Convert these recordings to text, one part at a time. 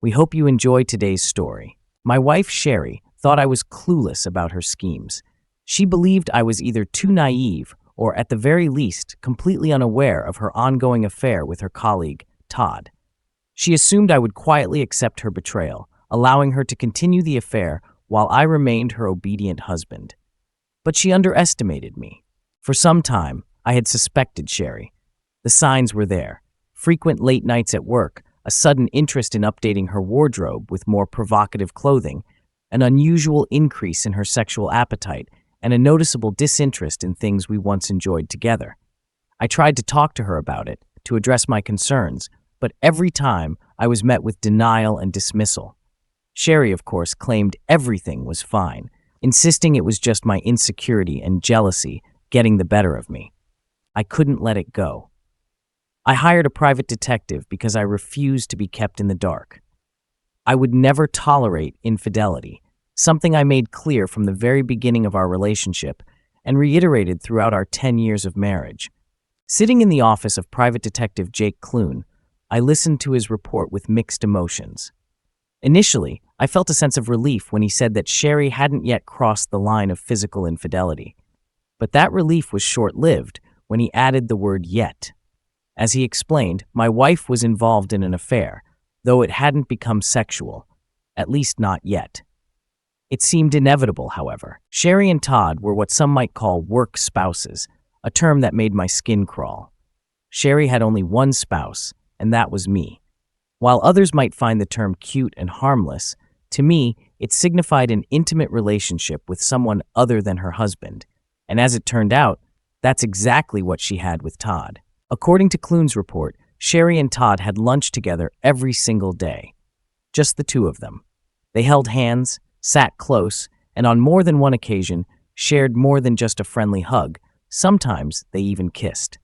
We hope you enjoy today's story. My wife, Sherry, thought I was clueless about her schemes. She believed I was either too naive or, at the very least, completely unaware of her ongoing affair with her colleague, Todd. She assumed I would quietly accept her betrayal, allowing her to continue the affair while I remained her obedient husband. But she underestimated me. For some time, I had suspected Sherry. The signs were there: frequent late nights at work, a sudden interest in updating her wardrobe with more provocative clothing, an unusual increase in her sexual appetite, and a noticeable disinterest in things we once enjoyed together. I tried to talk to her about it, to address my concerns, but every time I was met with denial and dismissal. Sherry, of course, claimed everything was fine, insisting it was just my insecurity and jealousy getting the better of me. I couldn't let it go. I hired a private detective because I refused to be kept in the dark. I would never tolerate infidelity, something I made clear from the very beginning of our relationship and reiterated throughout our 10 years of marriage. Sitting in the office of Private Detective Jake Clune, I listened to his report with mixed emotions. Initially, I felt a sense of relief when he said that Sherry hadn't yet crossed the line of physical infidelity. But that relief was short-lived when he added the word yet. As he explained, my wife was involved in an affair, though it hadn't become sexual, at least not yet. It seemed inevitable, however. Sherry and Todd were what some might call work spouses, a term that made my skin crawl. Sherry had only one spouse, and that was me. While others might find the term cute and harmless, to me, it signified an intimate relationship with someone other than her husband. And as it turned out, that's exactly what she had with Todd. According to Clune's report, Sherry and Todd had lunch together every single day. Just the two of them. They held hands, sat close, and on more than one occasion, shared more than just a friendly hug. Sometimes they even kissed.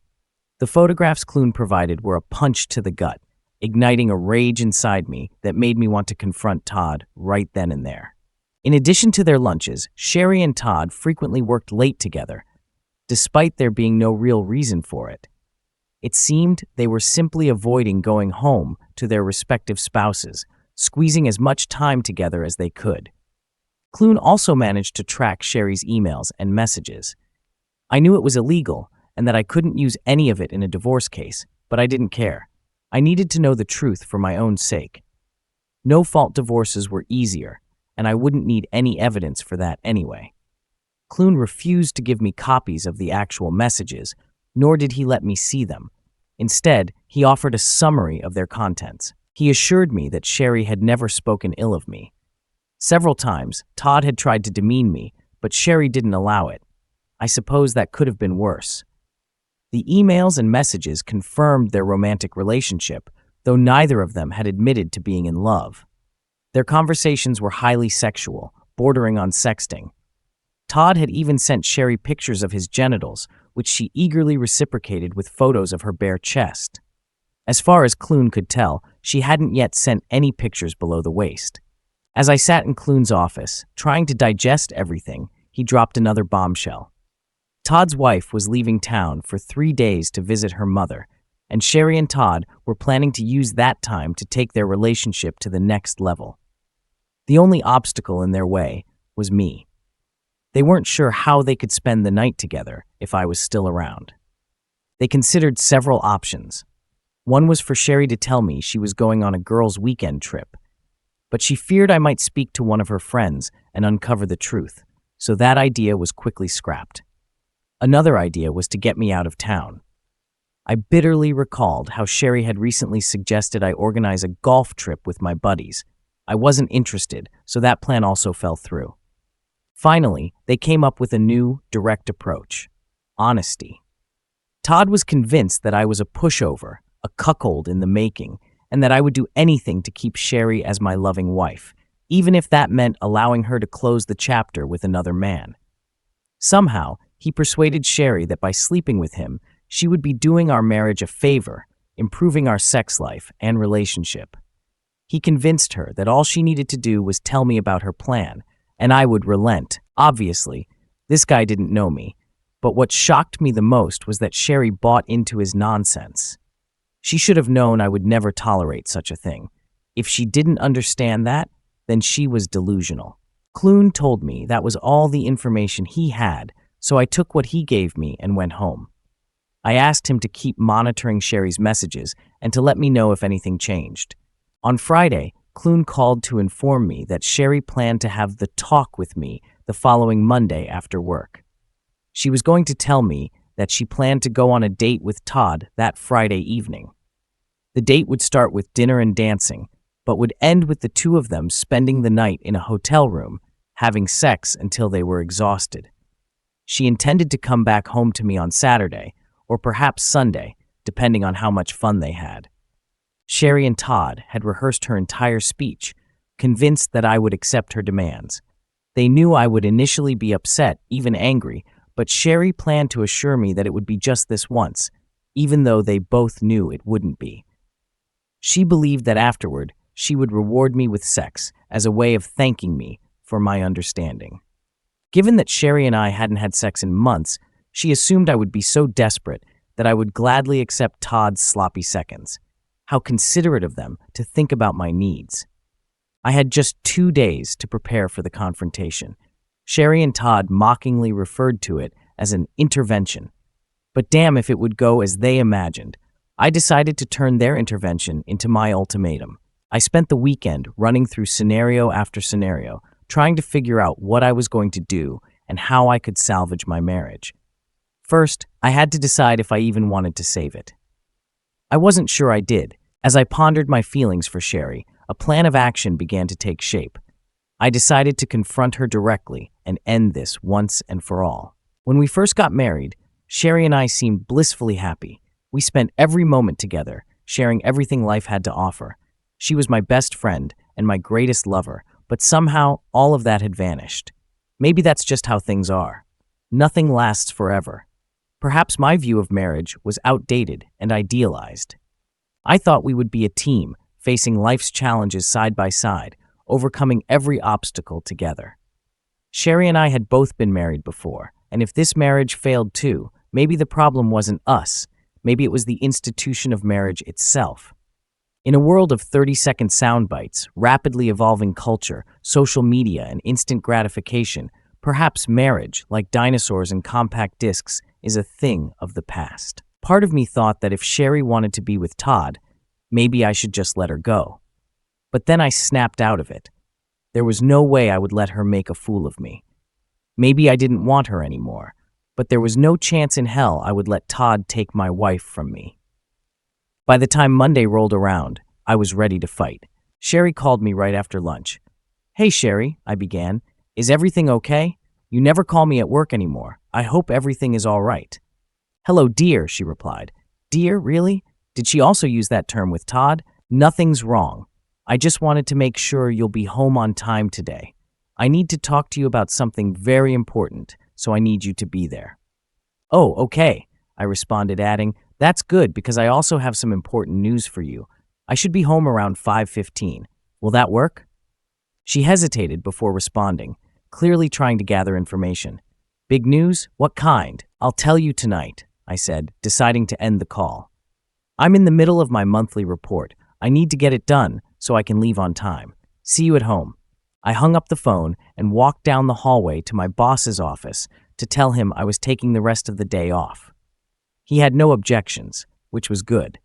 The photographs Clune provided were a punch to the gut, igniting a rage inside me that made me want to confront Todd right then and there. In addition to their lunches, Sherry and Todd frequently worked late together, despite there being no real reason for it. It seemed they were simply avoiding going home to their respective spouses, squeezing as much time together as they could. Clune also managed to track Sherry's emails and messages. I knew it was illegal and that I couldn't use any of it in a divorce case, but I didn't care. I needed to know the truth for my own sake. No-fault divorces were easier, and I wouldn't need any evidence for that anyway. Clune refused to give me copies of the actual messages, nor did he let me see them. Instead, he offered a summary of their contents. He assured me that Sherry had never spoken ill of me. Several times, Todd had tried to demean me, but Sherry didn't allow it. I suppose that could have been worse. The emails and messages confirmed their romantic relationship, though neither of them had admitted to being in love. Their conversations were highly sexual, bordering on sexting. Todd had even sent Sherry pictures of his genitals, which she eagerly reciprocated with photos of her bare chest. As far as Clune could tell, she hadn't yet sent any pictures below the waist. As I sat in Clune's office, trying to digest everything, he dropped another bombshell. Todd's wife was leaving town for 3 days to visit her mother, and Sherry and Todd were planning to use that time to take their relationship to the next level. The only obstacle in their way was me. They weren't sure how they could spend the night together if I was still around. They considered several options. One was for Sherry to tell me she was going on a girls' weekend trip, but she feared I might speak to one of her friends and uncover the truth, so that idea was quickly scrapped. Another idea was to get me out of town. I bitterly recalled how Sherry had recently suggested I organize a golf trip with my buddies. I wasn't interested, so that plan also fell through. Finally, they came up with a new, direct approach: honesty. Todd was convinced that I was a pushover, a cuckold in the making, and that I would do anything to keep Sherry as my loving wife, even if that meant allowing her to close the chapter with another man. Somehow, he persuaded Sherry that by sleeping with him, she would be doing our marriage a favor, improving our sex life and relationship. He convinced her that all she needed to do was tell me about her plan, and I would relent. Obviously, this guy didn't know me, but what shocked me the most was that Sherry bought into his nonsense. She should have known I would never tolerate such a thing. If she didn't understand that, then she was delusional. Clune told me that was all the information he had, so I took what he gave me and went home. I asked him to keep monitoring Sherry's messages and to let me know if anything changed. On Friday, Clune called to inform me that Sherry planned to have the talk with me the following Monday after work. She was going to tell me that she planned to go on a date with Todd that Friday evening. The date would start with dinner and dancing, but would end with the two of them spending the night in a hotel room, having sex until they were exhausted. She intended to come back home to me on Saturday, or perhaps Sunday, depending on how much fun they had. Sherry and Todd had rehearsed her entire speech, convinced that I would accept her demands. They knew I would initially be upset, even angry, but Sherry planned to assure me that it would be just this once, even though they both knew it wouldn't be. She believed that afterward, she would reward me with sex as a way of thanking me for my understanding. Given that Sherry and I hadn't had sex in months, she assumed I would be so desperate that I would gladly accept Todd's sloppy seconds. How considerate of them to think about my needs. I had just 2 days to prepare for the confrontation. Sherry and Todd mockingly referred to it as an intervention. But damn if it would go as they imagined. I decided to turn their intervention into my ultimatum. I spent the weekend running through scenario after scenario, trying to figure out what I was going to do and how I could salvage my marriage. First, I had to decide if I even wanted to save it. I wasn't sure I did. As I pondered my feelings for Sherry, a plan of action began to take shape. I decided to confront her directly and end this once and for all. When we first got married, Sherry and I seemed blissfully happy. We spent every moment together, sharing everything life had to offer. She was my best friend and my greatest lover, but somehow all of that had vanished. Maybe that's just how things are. Nothing lasts forever. Perhaps my view of marriage was outdated and idealized. I thought we would be a team, facing life's challenges side by side, overcoming every obstacle together. Sherry and I had both been married before, and if this marriage failed too, maybe the problem wasn't us. Maybe it was the institution of marriage itself. In a world of 30-second sound bites, rapidly evolving culture, social media, and instant gratification, perhaps marriage, like dinosaurs and compact discs, is a thing of the past. Part of me thought that if Sherry wanted to be with Todd, maybe I should just let her go. But then I snapped out of it. There was no way I would let her make a fool of me. Maybe I didn't want her anymore, but there was no chance in hell I would let Todd take my wife from me. By the time Monday rolled around, I was ready to fight. Sherry called me right after lunch. "Hey Sherry," I began, "is everything okay? You never call me at work anymore. I hope everything is all right." "Hello, dear," she replied. "Dear, really? Did she also use that term with Todd?" "Nothing's wrong. I just wanted to make sure you'll be home on time today. I need to talk to you about something very important, so I need you to be there." "Oh, okay," I responded, adding, "That's good because I also have some important news for you. I should be home around 5:15. Will that work?" She hesitated before responding, clearly trying to gather information. "Big news? What kind? I'll tell you tonight," I said, deciding to end the call. "I'm in the middle of my monthly report. I need to get it done so I can leave on time. See you at home." I hung up the phone and walked down the hallway to my boss's office to tell him I was taking the rest of the day off. He had no objections, which was good.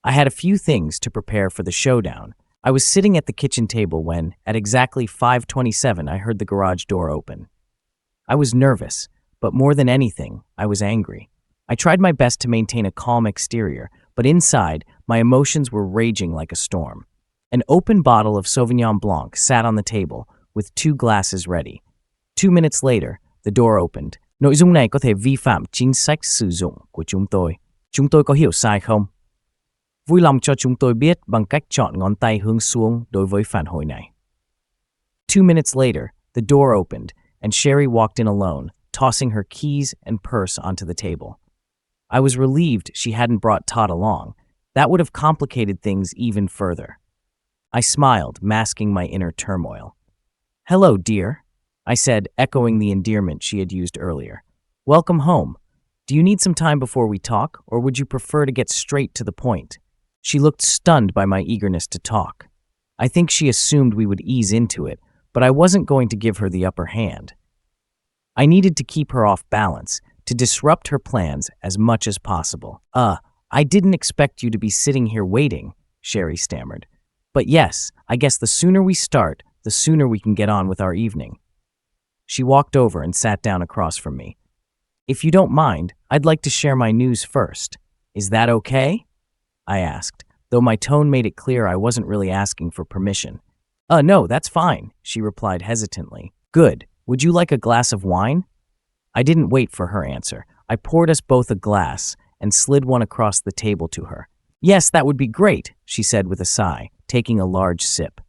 I had a few things to prepare for the showdown. I was sitting at the kitchen table when, at exactly 5:27, I heard the garage door open. I was nervous, but more than anything, I was angry. I tried my best to maintain a calm exterior, but inside, my emotions were raging like a storm. An open bottle of Sauvignon Blanc sat on the table, with 2 glasses ready. 2 minutes later, the door opened. "Nội dung này có thể vi phạm chính sách sử dụng của chúng tôi. Chúng tôi có hiểu sai không? Vui lòng cho chúng tôi biết bằng cách chọn ngón tay hướng xuống đối với phản hồi này." 2 minutes later, the door opened, and Sherry walked in alone, tossing her keys and purse onto the table. I was relieved she hadn't brought Todd along. That would have complicated things even further. I smiled, masking my inner turmoil. "Hello, dear," I said, echoing the endearment she had used earlier. "Welcome home. Do you need some time before we talk, or would you prefer to get straight to the point?" She looked stunned by my eagerness to talk. I think she assumed we would ease into it, but I wasn't going to give her the upper hand. I needed to keep her off balance, to disrupt her plans as much as possible. I didn't expect you to be sitting here waiting, Sherry stammered. But yes, I guess the sooner we start, the sooner we can get on with our evening. She walked over and sat down across from me. If you don't mind, I'd like to share my news first. Is that okay? I asked, though my tone made it clear I wasn't really asking for permission. No, that's fine, she replied hesitantly. Good. Would you like a glass of wine? I didn't wait for her answer. I poured us both a glass and slid one across the table to her. Yes, that would be great, she said with a sigh, taking a large sip.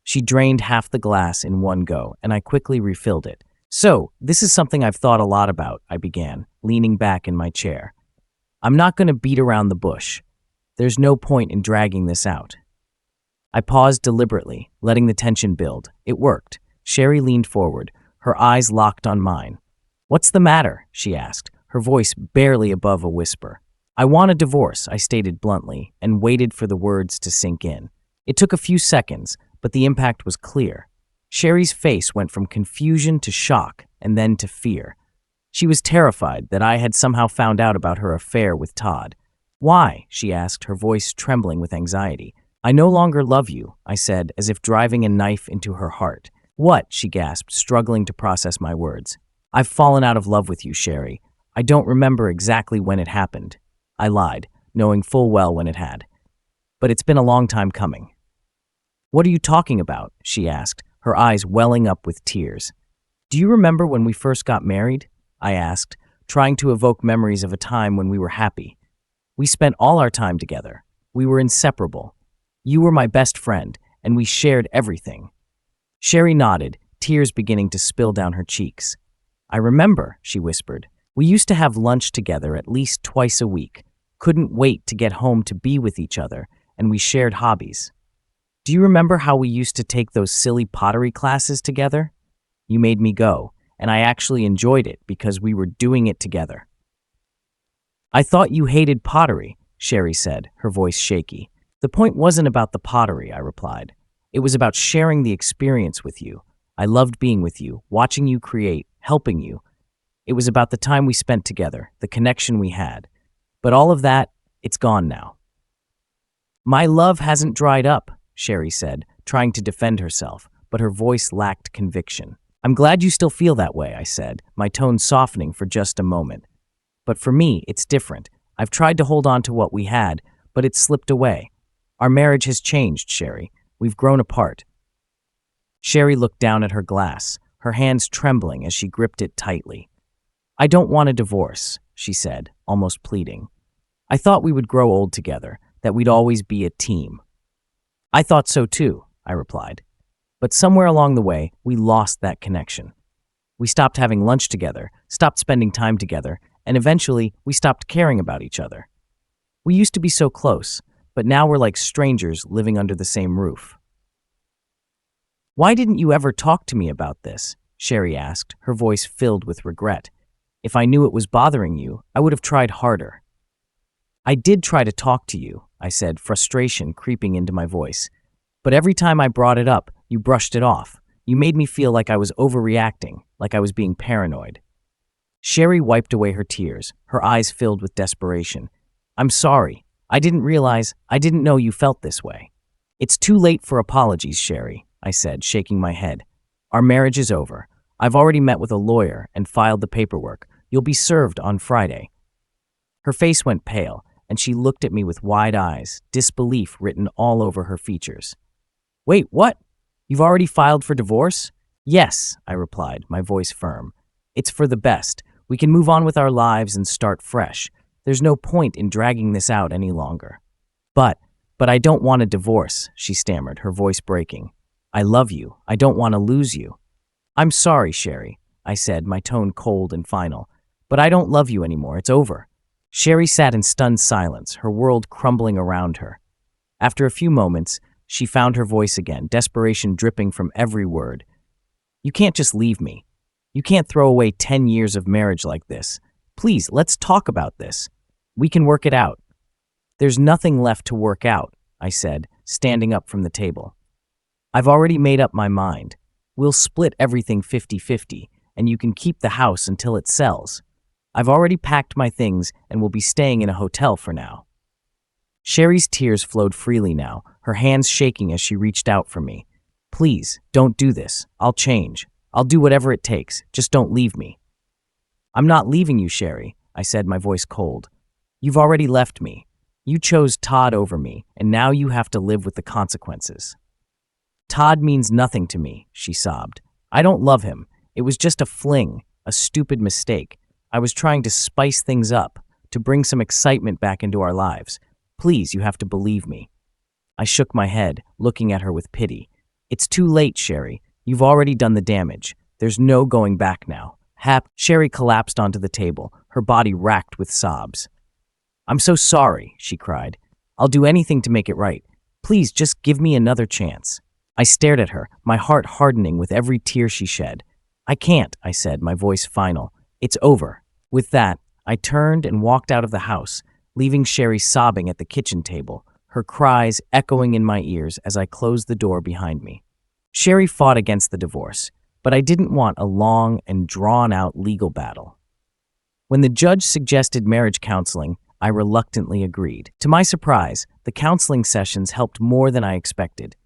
She drained half the glass in one go, and I quickly refilled it. So, this is something I've thought a lot about, I began, leaning back in my chair. I'm not going to beat around the bush. There's no point in dragging this out. I paused deliberately, letting the tension build. It worked. Sherry leaned forward, her eyes locked on mine. What's the matter? She asked, her voice barely above a whisper. I want a divorce, I stated bluntly, and waited for the words to sink in. It took a few seconds, but the impact was clear. Sherry's face went from confusion to shock and then to fear. She was terrified that I had somehow found out about her affair with Todd. Why? She asked, her voice trembling with anxiety. I no longer love you, I said, as if driving a knife into her heart. What? She gasped, struggling to process my words. I've fallen out of love with you, Sherry. I don't remember exactly when it happened. I lied, knowing full well when it had. But it's been a long time coming. What are you talking about? She asked, her eyes welling up with tears. Do you remember when we first got married? I asked, trying to evoke memories of a time when we were happy. We spent all our time together. We were inseparable. You were my best friend, and we shared everything. Sherry nodded, tears beginning to spill down her cheeks. I remember, she whispered. We used to have lunch together at least twice a week, couldn't wait to get home to be with each other, and we shared hobbies. Do you remember how we used to take those silly pottery classes together? You made me go, and I actually enjoyed it because we were doing it together. I thought you hated pottery, Sherry said, her voice shaky. The point wasn't about the pottery, I replied. It was about sharing the experience with you. I loved being with you, watching you create, helping you. It was about the time we spent together, the connection we had. But all of that, it's gone now. My love hasn't dried up, Sherry said, trying to defend herself, but her voice lacked conviction. I'm glad you still feel that way, I said, my tone softening for just a moment. But for me, it's different. I've tried to hold on to what we had, but it's slipped away. Our marriage has changed, Sherry. We've grown apart. Sherry looked down at her glass, her hands trembling as she gripped it tightly. I don't want a divorce, she said, almost pleading. I thought we would grow old together, that we'd always be a team. I thought so too, I replied. But somewhere along the way, we lost that connection. We stopped having lunch together, stopped spending time together, and eventually we stopped caring about each other. We used to be so close, but now we're like strangers living under the same roof. Why didn't you ever talk to me about this? Sherry asked, her voice filled with regret. If I knew it was bothering you, I would have tried harder. I did try to talk to you, I said, frustration creeping into my voice. But every time I brought it up, you brushed it off. You made me feel like I was overreacting, like I was being paranoid. Sherry wiped away her tears, her eyes filled with desperation. I'm sorry. I didn't know you felt this way. It's too late for apologies, Sherry, I said, shaking my head. Our marriage is over. I've already met with a lawyer and filed the paperwork. You'll be served on Friday. Her face went pale, and she looked at me with wide eyes, disbelief written all over her features. Wait, what? You've already filed for divorce? Yes, I replied, my voice firm. It's for the best. We can move on with our lives and start fresh. There's no point in dragging this out any longer. But I don't want a divorce, she stammered, her voice breaking. I love you. I don't want to lose you. I'm sorry, Sherry, I said, my tone cold and final. But I don't love you anymore. It's over. Sherry sat in stunned silence, her world crumbling around her. After a few moments, she found her voice again, desperation dripping from every word. You can't just leave me. You can't throw away 10 years of marriage like this. Please, let's talk about this. We can work it out. There's nothing left to work out, I said, standing up from the table. I've already made up my mind. We'll split everything 50-50, and you can keep the house until it sells. I've already packed my things and will be staying in a hotel for now. Sherry's tears flowed freely now, her hands shaking as she reached out for me. Please, don't do this. I'll change. I'll do whatever it takes. Just don't leave me. I'm not leaving you, Sherry, I said, my voice cold. You've already left me. You chose Todd over me, and now you have to live with the consequences. Todd means nothing to me, she sobbed. I don't love him. It was just a fling, a stupid mistake. I was trying to spice things up, to bring some excitement back into our lives. Please, you have to believe me. I shook my head, looking at her with pity. It's too late, Sherry. You've already done the damage. There's no going back now. Sherry collapsed onto the table, her body racked with sobs. I'm so sorry, she cried. I'll do anything to make it right. Please, just give me another chance. I stared at her, my heart hardening with every tear she shed. I can't, I said, my voice final. It's over. With that, I turned and walked out of the house, leaving Sherry sobbing at the kitchen table, her cries echoing in my ears as I closed the door behind me. Sherry fought against the divorce, but I didn't want a long and drawn-out legal battle. When the judge suggested marriage counseling, I reluctantly agreed. To my surprise, the counseling sessions helped more than I expected.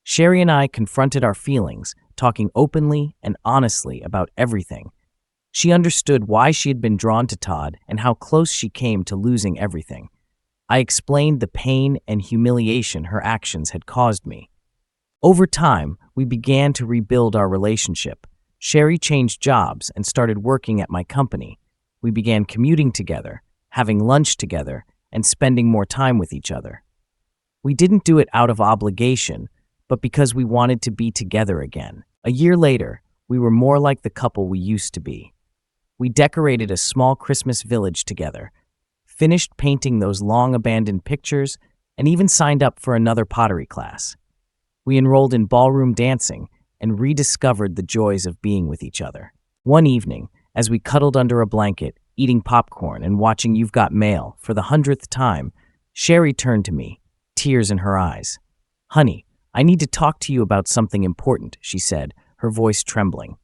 Sherry and I confronted our feelings, talking openly and honestly about everything. She understood why she had been drawn to Todd and how close she came to losing everything. I explained the pain and humiliation her actions had caused me. Over time, we began to rebuild our relationship. Sherry changed jobs and started working at my company. We began commuting together, having lunch together, and spending more time with each other. We didn't do it out of obligation, but because we wanted to be together again. A year later, we were more like the couple we used to be. We decorated a small Christmas village together, finished painting those long-abandoned pictures, and even signed up for another pottery class. We enrolled in ballroom dancing and rediscovered the joys of being with each other. One evening, as we cuddled under a blanket, eating popcorn and watching You've Got Mail for the 100th time, Sherry turned to me, tears in her eyes. Honey, I need to talk to you about something important, she said, her voice trembling.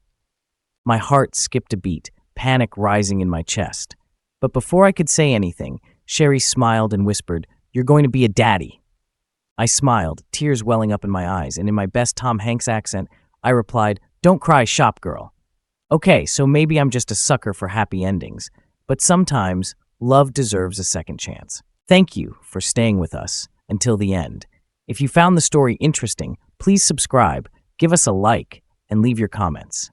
My heart skipped a beat, panic rising in my chest. But before I could say anything, Sherry smiled and whispered, You're going to be a daddy. I smiled, tears welling up in my eyes, and in my best Tom Hanks accent, I replied, Don't cry, shop girl. Okay, so maybe I'm just a sucker for happy endings, but sometimes love deserves a second chance. Thank you for staying with us until the end. If you found the story interesting, please subscribe, give us a like, and leave your comments.